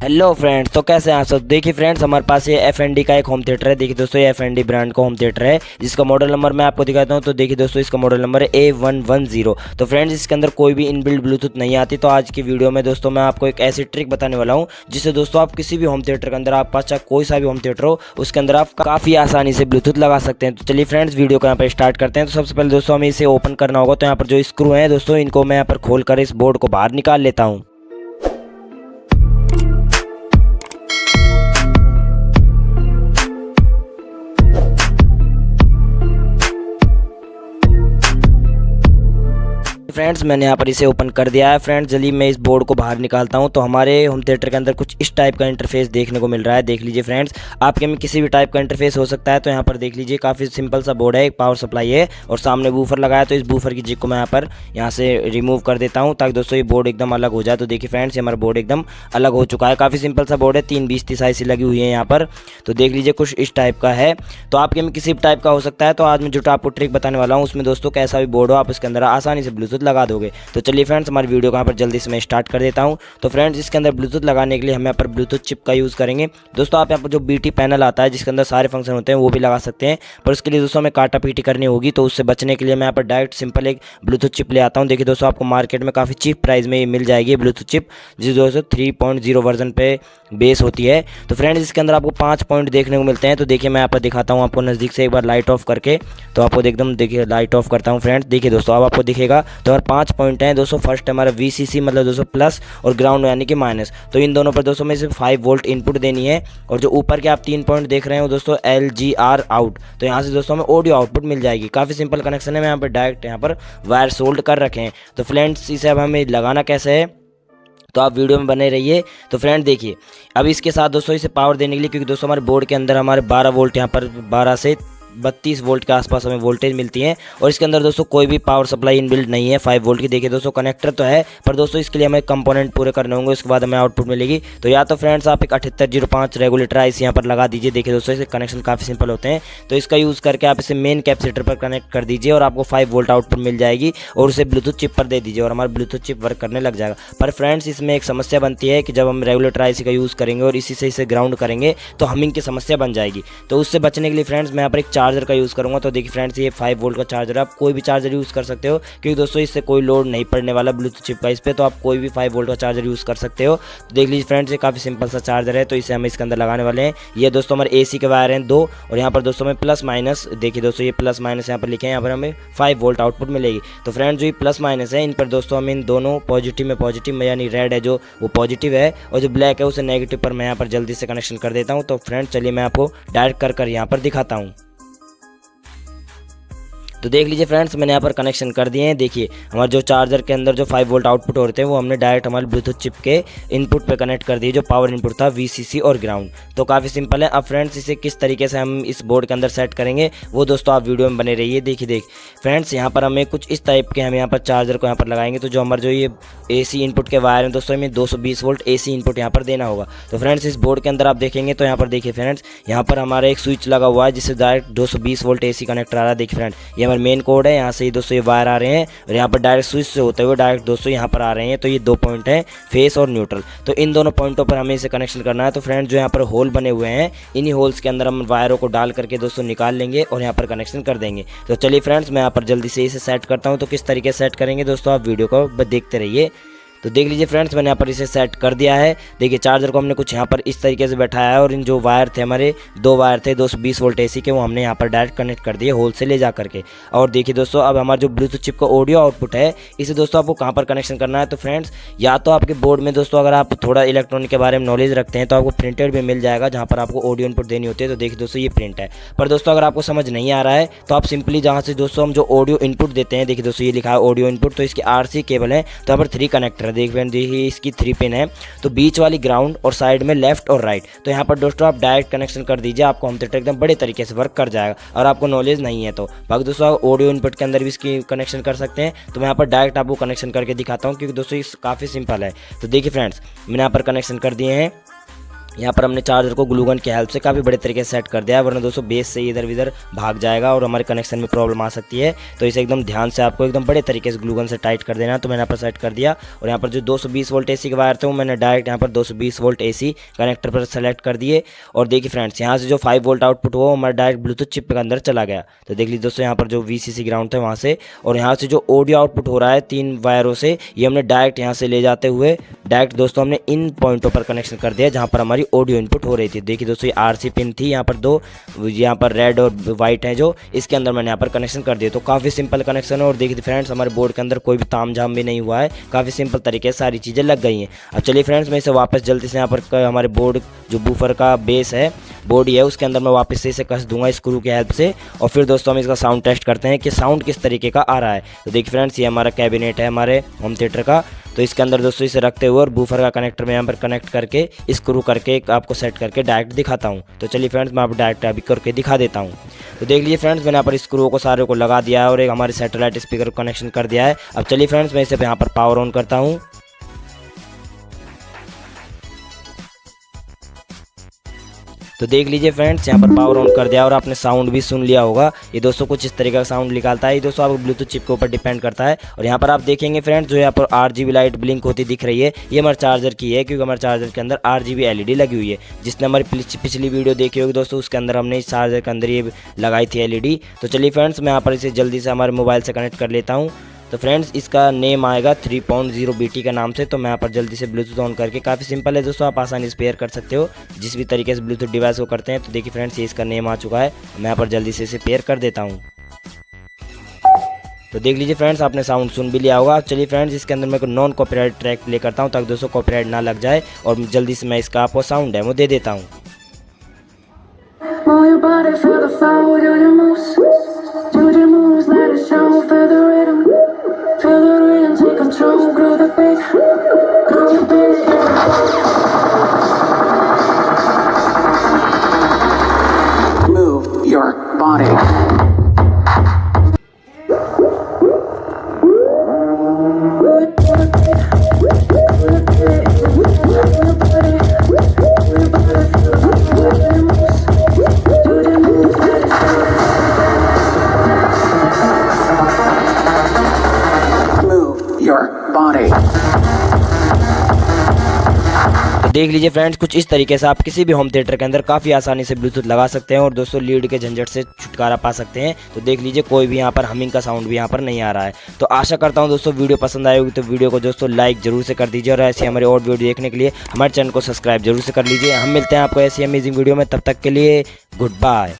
Hello friends, तो कैसे हैं आप सब। देखिए फ्रेंड्स, हमारे पास ये एफएनडी का एक होम थिएटर है। देखिए दोस्तों, ये एफएनडी ब्रांड का होम थिएटर है जिसका मॉडल नंबर मैं आपको दिखाता हूँ। तो देखिए दोस्तों, इसका मॉडल नंबर है A110। तो फ्रेंड्स, इसके अंदर कोई भी इनबिल्ट ब्लूटूथ नहीं आती। तो आज की वीडियो में दोस्तों मैं आपको एक ऐसी ट्रिक बताने वाला हूँ जिससे दोस्तों आप किसी भी होम थिएटर के अंदर, आप पास चाहे कोई सा भी होम थिएटर हो, उसके अंदर आप काफ़ी आसानी से ब्लूटूथ लगा सकते हैं। तो चलिए फ्रेंड्स, वीडियो को यहाँ पर स्टार्ट करते हैं। तो सबसे पहले दोस्तों हमें इसे ओपन करना होगा। तो यहाँ पर जो स्क्रू है दोस्तों, इनको मैं यहाँ पर खोल कर इस बोर्ड को बाहर निकाल लेता हूँ। फ्रेंड्स, मैंने यहाँ पर इसे ओपन कर दिया है। फ्रेंड्स, चलिए मैं इस बोर्ड को बाहर निकालता हूँ। तो हमारे होम थिएटर के अंदर कुछ इस टाइप का इंटरफेस देखने को मिल रहा है। देख लीजिए फ्रेंड्स, आपके में किसी भी टाइप का इंटरफेस हो सकता है। तो यहाँ पर देख लीजिए, काफ़ी सिंपल सा बोर्ड है, एक पावर सप्लाई है और सामने बूफर लगाया। तो इस बूफर की जिक को मैं यहाँ से रिमूव कर देता हूँ ताकि दोस्तों ये बोर्ड एकदम अलग हो जाए। तो देखिए फ्रेंड्स, ये हमारा बोर्ड एकदम अलग हो चुका है। काफ़ी सिंपल सा बोर्ड है, 320 साइज लगी हुई है यहाँ पर। तो देख लीजिए, कुछ इस टाइप का है। तो आपके में किसी भी टाइप का हो सकता है। तो आज मैं जो आपको ट्रिक बताने वाला हूँ उसमें दोस्तों कैसा भी बोर्ड हो, आप इसके अंदर आसानी से ब्लूटूथ लगा दोगे। तो चलिए फ्रेंड्स, हमारी वीडियो को यहाँ पर जल्दी से मैं स्टार्ट कर देता हूँ। तो फ्रेंड्स, इसके अंदर ब्लूटूथ लगाने के लिए हम यहाँ पर ब्लूटूथ चिप का यूज़ करेंगे। दोस्तों आप यहाँ पर जो बीटी पैनल आता है जिसके अंदर सारे फंक्शन होते हैं वो भी लगा सकते हैं, पर उसके लिए दोस्तों हमें काटा पीटी करनी होगी। तो उससे बचने के लिए मैं यहाँ पर डायरेक्ट सिंपल एक ब्लूटूथ चिप ले आता हूँ। देखिए दोस्तों, आपको मार्केट में काफ़ी चीप प्राइस में ये मिल जाएगी ब्लूटूथ चिप, जिस दोस्तों 3.0 वर्जन पे बेस होती है। तो फ्रेंड्स, इसके अंदर आपको 5 पॉइंट देखने को मिलते हैं। तो देखिए मैं यहाँ पर दिखाता हूँ आपको नज़दीक से एक बार लाइट ऑफ करके। तो आपको एकदम देखिए लाइट ऑफ करता हूँ फ्रेंड्स। देखिए दोस्तों, अब आपको दिखेगा। तो हमारे 5 पॉइंट हैं दोस्तों। फर्स्ट हमारा VCC मतलब दोस्तों प्लस और ग्राउंड यानी कि माइनस। तो इन दोनों पर दोस्तों में से 5 वोल्ट इनपुट देनी है। और जो ऊपर के आप 3 पॉइंट देख रहे हैं वो दोस्तों LGR आउट। तो यहाँ से दोस्तों हमें ऑडियो आउटपुट मिल जाएगी। काफ़ी सिंपल कनेक्शन है। मैं यहाँ पर डायरेक्ट यहाँ पर वायर सोल्ड कर रखे हैं। तो फ्रेंड्स, इसे अब हमें लगाना कैसे है तो आप वीडियो में बने रहिए। तो फ्रेंड देखिए, अब इसके साथ दोस्तों इसे पावर देने के लिए, क्योंकि दोस्तों हमारे बोर्ड के अंदर हमारे 12 वोल्ट यहाँ पर 12 से 32 वोल्ट के आसपास हमें वोल्टेज मिलती है। और इसके अंदर दोस्तों कोई भी पावर सप्लाई इनबिल्ट नहीं है 5 वोल्ट की। देखिए दोस्तों, कनेक्टर तो है पर दोस्तों इसके लिए हमें कंपोनेंट पूरे करने होंगे, उसके बाद हमें आउटपुट मिलेगी। तो या तो फ्रेंड्स आप एक 7805 रेगुलेटर आईसी यहाँ पर लगा दीजिए। देखिए दोस्तों, इसके कनेक्शन काफ़ी सिंपल होते हैं। तो इसका यूज़ करके आप इसे मेन कैपेसिटर पर कनेक्ट कर दीजिए और आपको 5 वोल्ट आउटपुट मिल जाएगी। और उसे ब्लूटूथ चिप पर दे दीजिए और हमारा ब्लूटूथ चिप वर्क करने लग जाएगा। पर फ्रेंड्स, इसमें एक समस्या बनती है कि जब हम रेगुलेटर आईसी का यूज़ करेंगे और इसी से इसे ग्राउंड करेंगे तो हमिंग की समस्या बन जाएगी। तो उससे बचने के लिए फ्रेंड्स मैं यहाँ पर एक चार्जर का यूज़ करूँगा। तो देखिए फ्रेंड्स, ये 5 वोल्ट का चार्जर है। आप कोई भी चार्जर यूज़ कर सकते हो, क्योंकि दोस्तों इससे कोई लोड नहीं पड़ने वाला ब्लूटूथ चिप का इस पे। तो आप कोई भी 5 वोल्ट का चार्जर यूज़ कर सकते हो। तो देख लीजिए फ्रेंड्स, ये काफ़ी सिंपल सा चार्जर है। तो इसे हम इसके अंदर लगाने वाले हैं। ये दोस्तों हमारे AC के वायर हैं 2 और यहाँ पर दोस्तों में प्लस माइनस। देखिए दोस्तों, ये प्लस माइनस यहाँ पर लिखे हैं। यहाँ पर हमें 5 वोल्ट आउटपुट मिलेगी। तो फ्रेंड्स, जो ये प्लस माइनस है इन पर दोस्तों हम इन दोनों पॉजिटिव में यानी रेड है जो वो पॉजिटिव है और जो ब्लैक है उसे नेगेटिव पर मैं यहाँ पर जल्दी से कनेक्शन कर देता हूँ। तो फ्रेंड्स चलिए मैं आपको डायरेक्ट कर यहाँ पर दिखाता हूँ। तो देख लीजिए फ्रेंड्स, मैंने यहाँ पर कनेक्शन कर दिए हैं। देखिए हमारे जो चार्जर के अंदर जो 5 वोल्ट आउटपुट हो रहे थे वो हमने डायरेक्ट हमारे ब्लूटूथ चिप के इनपुट पे कनेक्ट कर दिए, जो पावर इनपुट था VCC और ग्राउंड। तो काफ़ी सिंपल है। अब फ्रेंड्स, इसे किस तरीके से हम इस बोर्ड के अंदर सेट करेंगे वो दोस्तों आप वीडियो में बने रहिए। देखिए फ्रेंड्स, यहाँ पर हमें कुछ इस टाइप के हम यहाँ पर चार्जर को यहाँ पर लगाएंगे। तो जो हमारे जो ये AC इनपुट के वायर हैं दोस्तों, हमें 220 वोल्ट AC इनपुट यहाँ पर देना होगा। तो फ्रेंड्स, इस बोर्ड के अंदर आप देखेंगे तो यहाँ पर देखिए फ्रेंड्स, यहाँ पर हमारा एक स्विच लगा हुआ है जिससे डायरेक्ट 220 वोल्ट AC कनेक्टर आ रहा है। देखिए फ्रेंड, ये हमारा मेन कोड है। यहाँ से दोस्तों ये वायर आ रहे हैं और यहाँ पर डायरेक्ट स्विच से होते हुए डायरेक्ट दोस्तों यहाँ पर आ रहे हैं। तो ये 2 पॉइंट हैं, फेस और न्यूट्रल। तो इन दोनों पॉइंटों पर हमें इसे कनेक्शन करना है। तो फ्रेंड्स, जो यहाँ पर होल बने हुए हैं, इन्हीं होल्स के अंदर हम वायरों को डाल करके दोस्तों निकाल लेंगे और यहाँ पर कनेक्शन कर देंगे। तो चलिए फ्रेंड्स, मैं यहाँ पर जल्दी से इसे सेट करता हूँ। तो किस तरीके से सेट करेंगे दोस्तों आप वीडियो को देखते रहिए। तो देख लीजिए फ्रेंड्स, मैंने यहाँ पर इसे सेट कर दिया है। देखिए चार्जर को हमने कुछ यहाँ पर इस तरीके से बैठाया है और इन जो वायर थे हमारे 2 वायर थे 220 वोल्ट AC के, वो हमने यहाँ पर डायरेक्ट कनेक्ट कर दिए होल से ले जा करके। और देखिए दोस्तों, अब हमारा जो ब्लूटूथ चिप का ऑडियो आउटपुट है इसे दोस्तों आपको कहाँ पर कनेक्शन करना है। तो फ्रेंड्स, या तो आपके बोर्ड में दोस्तों अगर आप थोड़ा इलेक्ट्रॉनिक के बारे में नॉलेज रखते हैं तो आपको प्रिंटेड भी मिल जाएगा जहाँ पर आपको ऑडियो इनपुट देनी होती है। तो देखिए दोस्तों, ये प्रिंट है। पर दोस्तों अगर आपको समझ नहीं आ रहा है तो आप सिंपली जहाँ से दोस्तों हम जो ऑडियो इनपुट देते हैं, देखिए दोस्तों ये लिखा है ऑडियो इनपुट। तो इसकी RC केबल है। तो यहाँ पर 3 कनेक्टर है। देखिए इसकी 3 पिन है। तो बीच वाली ग्राउंड और साइड में लेफ्ट और राइट। तो यहाँ पर दोस्तों आप डायरेक्ट कनेक्शन कर दीजिए, आपको होम थिएटर एकदम बड़े तरीके से वर्क कर जाएगा। और आपको नॉलेज नहीं है तो बाकी दोस्तों ऑडियो इनपुट के अंदर भी इसकी कनेक्शन कर सकते हैं। तो मैं यहाँ पर डायरेक्ट आपको कनेक्शन करके दिखाता हूँ, क्योंकि दोस्तों ये काफ़ी सिंपल है। तो देखिए फ्रेंड्स, मैंने यहाँ पर कनेक्शन कर दिए हैं। यहाँ पर हमने चार्जर को ग्लू गन की हेल्प से काफ़ी बड़े तरीके से सेट कर दिया है, वरना दोस्तों बेस से इधर उधर भाग जाएगा और हमारे कनेक्शन में प्रॉब्लम आ सकती है। तो इसे एकदम ध्यान से आपको एकदम बड़े तरीके से ग्लू गन से टाइट कर देना है। तो मैंने यहाँ पर सेट कर दिया और यहाँ पर जो 220 वोल्ट AC के वायर थे वो मैंने डायरेक्ट यहाँ पर 220 वोल्ट AC कनेक्टर पर सेलेक्ट कर दिए। और देखिए फ्रेंड्स, यहाँ से जो 5 वोल्ट आउटपुट हुआ हमारा डायरेक्ट ब्लूटूथ चिप के अंदर चला गया। तो देख लीजिए दोस्तों, यहाँ पर जो VCC ग्राउंड था वहाँ से, और यहाँ से जो ऑडियो आउटपुट हो रहा है 3 वायरों से, ये हमने डायरेक्ट यहाँ से ले जाते हुए डायरेक्ट दोस्तों हमने इन पॉइंटों पर कनेक्शन कर दिया जहाँ पर हमारी ऑडियो इनपुट हो रही थी। देखिए दोस्तों, ये RC पिन थी, यहाँ पर 2 यहाँ पर रेड और वाइट है जो, इसके अंदर मैंने यहाँ पर कनेक्शन कर दिया। तो काफ़ी सिंपल कनेक्शन है और देखिए फ्रेंड्स, हमारे बोर्ड के अंदर कोई भी तामझाम भी नहीं हुआ है, काफ़ी सिंपल तरीके से सारी चीज़ें लग गई हैं। अब चलिए फ्रेंड्स, मैं इसे वापस जल्दी से यहाँ पर हमारे बोर्ड जो बूफर का बेस है बॉडी है उसके अंदर मैं वापस से इसे कस दूंगा स्क्रू की हेल्प से। और फिर दोस्तों हम इसका साउंड टेस्ट करते हैं कि साउंड किस तरीके का आ रहा है। तो देखिए फ्रेंड्स, ये हमारा कैबिनेट है हमारे होम थिएटर का। तो इसके अंदर दोस्तों इसे रखते हुए और बूफर का कनेक्टर में यहाँ पर कनेक्ट करके स्क्रू करके आपको सेट करके डायरेक्ट दिखाता हूँ। तो चलिए फ्रेंड्स, मैं आपको डायरेक्ट अभी करके दिखा देता हूँ। तो देख लीजिए फ्रेंड्स, मैंने यहाँ पर स्क्रू को सारे को लगा दिया है और एक हमारे सैटेलाइट स्पीकर को कनेक्शन कर दिया है। अब चलिए फ्रेंड्स, मैं इसे यहाँ पर पावर ऑन करता हूँ। तो देख लीजिए फ्रेंड्स, यहाँ पर पावर ऑन कर दिया और आपने साउंड भी सुन लिया होगा। ये दोस्तों कुछ इस तरीके का साउंड निकालता है। ये दोस्तों आपको ब्लूटूथ चिप के ऊपर डिपेंड करता है। और यहाँ पर आप देखेंगे फ्रेंड्स, जो यहाँ पर RGB लाइट ब्लिंक होती दिख रही है, ये हमारे चार्जर की है, क्योंकि हमारे चार्जर के अंदर RGB LED लगी हुई है। जिसने हमारी पिछली वीडियो देखी होगी दोस्तों, उसके अंदर हमने इस चार्जर के अंदर ये लगाई थी LED। तो चलिए फ्रेंड्स, मैं यहाँ पर इसे जल्दी से हमारे मोबाइल से कनेक्ट कर लेता हूँ। तो फ्रेंड्स, इसका नेम आएगा 3.0 BT का नाम से। तो मैं यहाँ पर जल्दी से ब्लूटूथ ऑन करके, काफ़ी सिंपल है दोस्तों, आप आसानी से पेयर कर सकते हो जिस भी तरीके से ब्लूटूथ डिवाइस को करते हैं। तो देखिए फ्रेंड्स, ये इसका नेम आ चुका है। मैं यहाँ पर जल्दी से इसे पेयर कर देता हूँ। तो देख लीजिए फ्रेंड्स, आपने साउंड सुन भी लिया होगा। चलिए फ्रेंड्स, इसके अंदर मैं नॉन कॉपीराइट ट्रैक प्ले करता हूँ ताकि दोस्तों कॉपीराइट ना लग जाए, और जल्दी से मैं इसका आपको साउंड डेमो दे देता हूँ। Move your body. Move your body. देख लीजिए फ्रेंड्स, कुछ इस तरीके से आप किसी भी होम थिएटर के अंदर काफ़ी आसानी से ब्लूटूथ लगा सकते हैं और दोस्तों लीड के झंझट से छुटकारा पा सकते हैं। तो देख लीजिए, कोई भी यहाँ पर हमिंग का साउंड भी यहाँ पर नहीं आ रहा है। तो आशा करता हूँ दोस्तों वीडियो पसंद आई होगी। तो वीडियो को दोस्तों लाइक जरूर से कर दीजिए और ऐसी हमारे और वीडियो देखने के लिए हमारे चैनल को सब्सक्राइब जरूर से कर लीजिए। हम मिलते हैं आपको ऐसी अमेजिंग वीडियो में, तब तक के लिए गुड बाय।